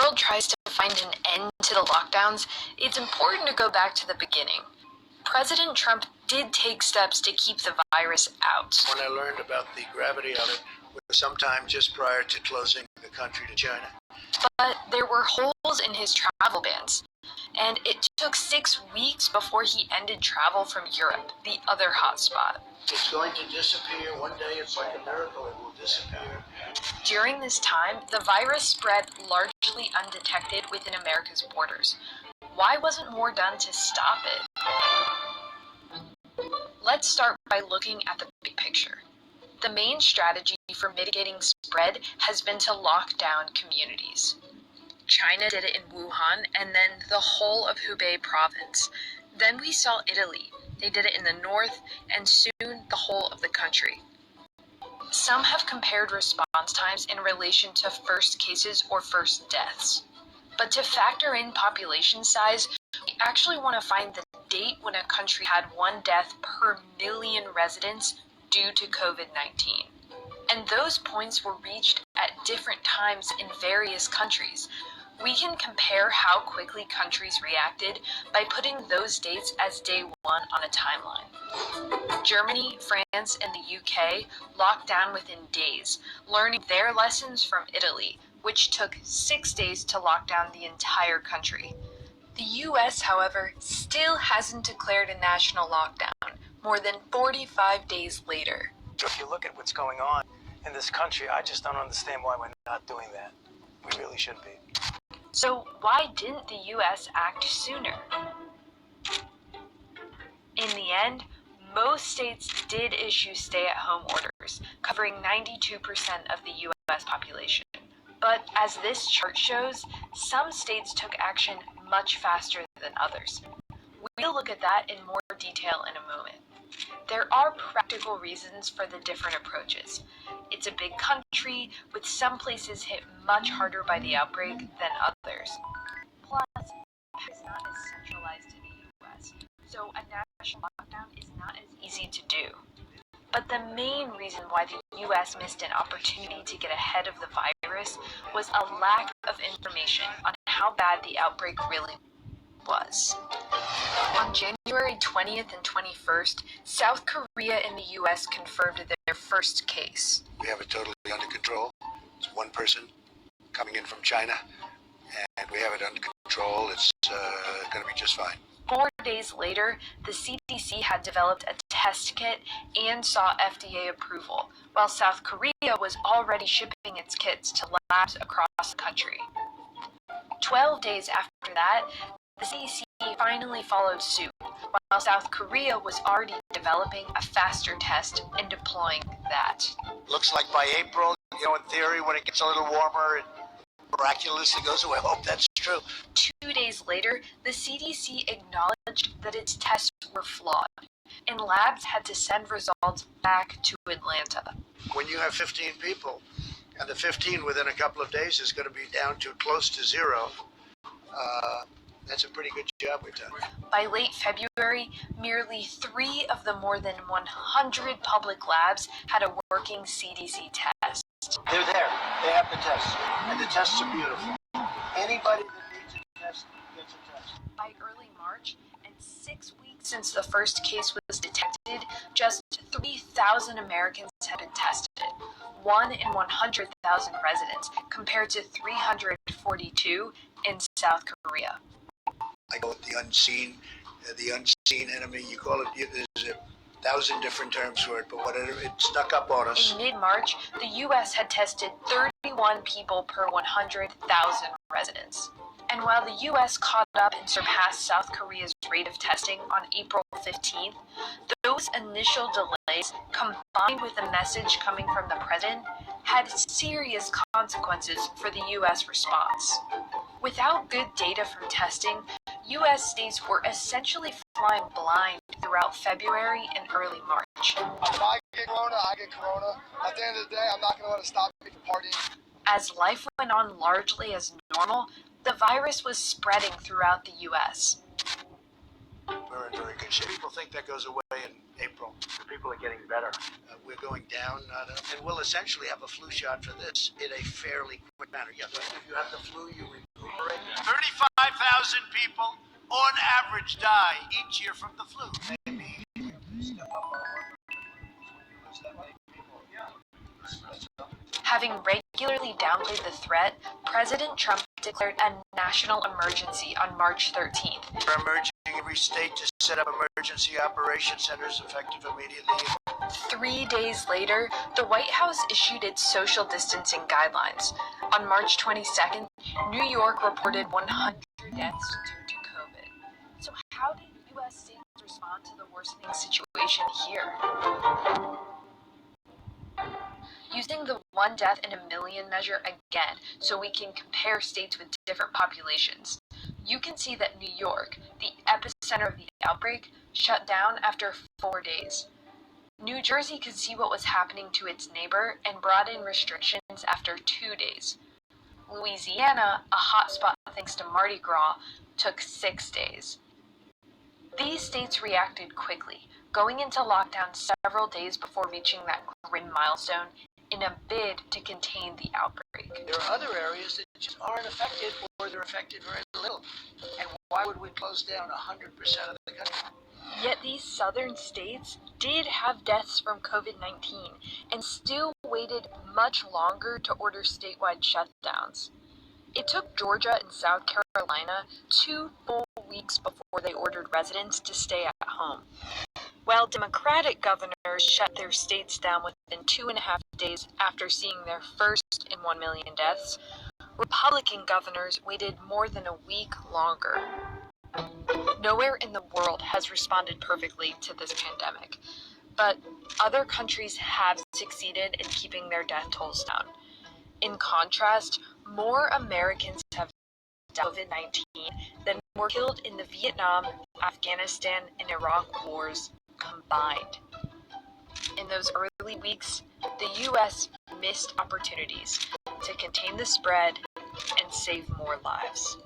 world tries to find an end to the lockdowns, it's important to go back to the beginning. President Trump did take steps to keep the virus out. When I learned about the gravity of it was sometime just prior to closing the country to China. But there were holes in his travel bans, and it took 6 weeks before he ended travel from Europe, the other hotspot. It's going to disappear. One day it's like a miracle. It will disappear. During this time, the virus spread largely undetected within America's borders. Why wasn't more done to stop it? Let's start by looking at the big picture. The main strategy for mitigating spread has been to lock down communities. China did it in Wuhan and then the whole of Hubei province. Then we saw Italy. They did it in the north and soon the whole of the country. Some have compared response times in relation to first cases or first deaths. But to factor in population size, we actually want to find the date when a country had 1 death per million residents due to COVID-19. And those points were reached at different times in various countries. We can compare how quickly countries reacted by putting those dates as day 1 on a timeline. Germany, France, and the UK locked down within days, learning their lessons from Italy, which took 6 days to lock down the entire country. The U.S., however, still hasn't declared a national lockdown, more than 45 days later. If you look at what's going on in this country, I just don't understand why we're not doing that. We really should be. So why didn't the U.S. act sooner? In the end, most states did issue stay-at-home orders, covering 92% of the U.S. population. But as this chart shows, some states took action much faster than others. We'll look at that in more detail in a moment. There are practical reasons for the different approaches. It's a big country, with some places hit much harder by the outbreak than others. Plus, it's not as centralized to the U.S., so a national lockdown is not as easy to do. But the main reason why the U.S. missed an opportunity to get ahead of the virus was a lack of information on how bad the outbreak really was. On January 20th and 21st, South Korea and the U.S. confirmed their first case. We have it totally under control. It's 1 person coming in from China, and we have it under control. It's going to be just fine. 4 days later, the CDC had developed a test kit and saw FDA approval, while South Korea was already shipping its kits to labs across the country. 12 days after that, the CDC finally followed suit, while South Korea was already developing a faster test and deploying that. Looks like by April, in theory, when it gets a little warmer, it miraculously goes away. I hope that's true. 2 days later, the CDC acknowledged that its tests were flawed, and labs had to send results back to Atlanta. When you have 15 people, and the 15 within a couple of days is going to be down to close to 0, that's a pretty good job we've done. By late February, merely 3 of the more than 100 public labs had a working CDC test. They're there. They have the tests. And the tests are beautiful. Anybody that needs a test gets a test. By early March, and 6 weeks since the first case was detected, just 3,000 Americans had been tested, 1 in 100,000 residents, compared to 342 in South Korea. I call it the unseen enemy. You call it, there's 1,000 different terms for it, but whatever, it snuck up on us. In mid-March, the U.S. had tested 31 people per 100,000 residents. And while the U.S. caught up and surpassed South Korea's rate of testing on April 15th, those initial delays, combined with the message coming from the president, had serious consequences for the U.S. response. Without good data from testing, U.S. states were essentially flying blind throughout February and early March. If I get corona, I get corona. At the end of the day, I'm not going to let it stop me from partying. As life went on largely as normal, the virus was spreading throughout the U.S. We're in very good shape. People think that goes away in April. The people are getting better. We're going down, not up. And we'll essentially have a flu shot for this in a fairly quick manner. Yeah, if you have the flu, you 35,000 people on average die each year from the flu. Maybe step up our work when you lose that many people. Having regularly downplayed the threat, President Trump declared a national emergency on March 13th. We're urging every state to set up emergency operation centers effective immediately. 3 days later, the White House issued its social distancing guidelines. On March 22nd, New York reported 100 deaths due to COVID. So how did U.S. states respond to the worsening situation here? Using the one death in a million measure again, so we can compare states with different populations. You can see that New York, the epicenter of the outbreak, shut down after 4 days. New Jersey could see what was happening to its neighbor and brought in restrictions after 2 days. Louisiana, a hotspot thanks to Mardi Gras, took 6 days. These states reacted quickly, going into lockdown several days before reaching that grim milestone in a bid to contain the outbreak. There are other areas that just aren't affected, or they're affected very little. And why would we close down 100% of the country? Yet these southern states did have deaths from COVID-19 and still waited much longer to order statewide shutdowns. It took Georgia and South Carolina 2 full weeks before they ordered residents to stay at home. While Democratic governors shut their states down within 2.5 days after seeing their first in 1 million deaths, Republican governors waited more than a week longer. Nowhere in the world has responded perfectly to this pandemic, but other countries have succeeded in keeping their death tolls down. In contrast, more Americans have died of COVID-19 than were killed in the Vietnam, Afghanistan, and Iraq wars combined. In those early weeks, the U.S. missed opportunities to contain the spread and save more lives.